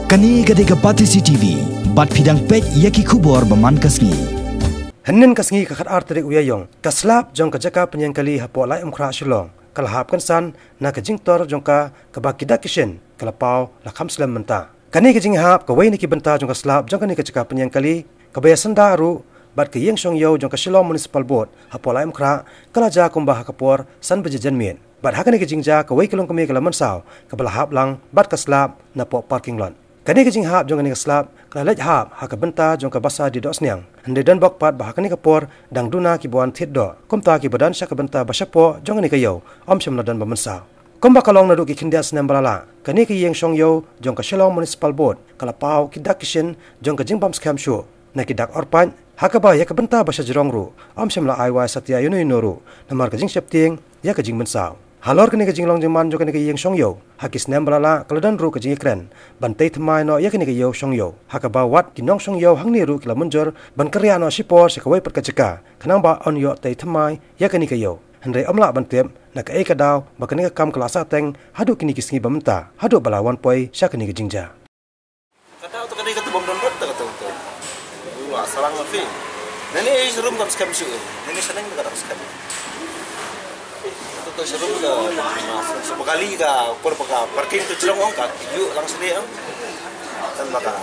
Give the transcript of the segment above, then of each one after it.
Kani gade ka Pati CCTV, bat pidang pek yaki kubor baman kasngi. Henin kasngi kakat arterik uyayong, kaslap jong kajaka penyangkali hapo lai umkra shilong, kalahap kansan na kajingtor jong ka kabakidak kishin, kalapau lakam selam menta. Kani kajing hap kawai niki benta jong kaslap jong kani kajaka penyangkali, kabayasan daru, bat ke yeng shong yo jong ka Shillong Municipal Board hapo lai umkra, kalaja kumbah kapor san bejajan mien. Bat hakani kajingja kawai kilong kami kalaman saw, kabalahap lang bat kaslap na po parking lot. Kani kajing hap jong kani kaslap, kalalaj hap haka benta jong ka basa di dos niang. Hande dan bakpat bah kani kapor dang duna ki buan thit do. Komta ki badan sya ka benta basyapo jong kani kayo, om syam ladan bamansa. Komba kalong nadu ki kindia senam balala. Kani ki yeng shong yo jong ka Shillong Municipal Board, kalapau ki dak kishin jong ka jingbam scam show. Na ki dak orpan haka ba ya ka benta basya jerong ru. Om syam la aiwa satya yuno yunoru. Namar kajing syapting ya kajing mensaw. Halor kini kajing long jengman jo kini kajing shong yo. Hakis nem balala kaladan ru kajing ikren. Bantai thamai no ya kini kajing shong yo. Haka ba wat kinong shong yo hang ni ru kila munjur. Ban karya no sipor sekawai pat kajaka. Kanang ba on yo tai thamai ya kini kayo. Hendrai omla bantep na ka eka daw ba kini kam kelasa teng hadu kini kisngi bamenta. Hadu balawan poi sya kini kajing ja. Kata tu kini kata bom don rot kata tu. Wah salang mafi. Nani serum kam skam syu. Nani seneng kata skam. Itu serum ke sekali ka por paka parking tu jerong ong ka yu lang sini ang dan baka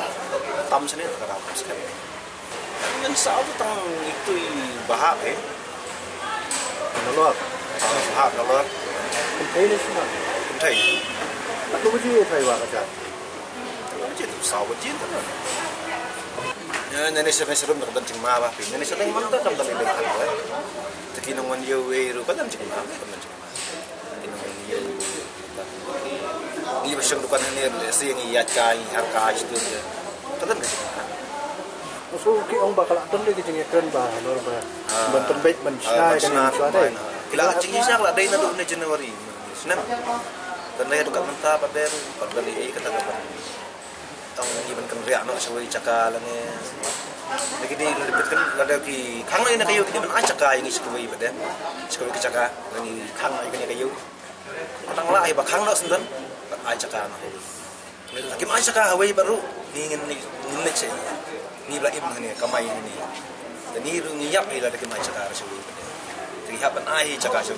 tam sini kata skam. Yang sao tu tang itu bahak nolok bahak nolok kuntai ni semua kuntai aku mesti try wa kaca mesti tu sao bujin tu ya nani serum nak dan cingma ba nani seneng manta kam dan dengan kan tekinong wan yo we ru kan cingma kan ni besok dukan ni si yang iat kai harga itu kan so ki ong bakal aton lagi jeng ekran ba lor ba banten baik mensyai kan suara kila jeng isa kala dai na do na January senam kan lay dukan menta pa ber pagdali kata kapan tong iban kan ria no sawai caka lange lagi di lebet kan lada ki khang lai na kayo ki man ai caka yang iskawai ba den iskawai ki caka lagi khang ai kan kayo atang la ai ba khang no sendan ai caka no lagi ai caka hawai baru ingin ni ce ni bela im ni kamai ni dan ni ru ngiap ni la de kamai cakar syu. Tri hapan ai cakar syu.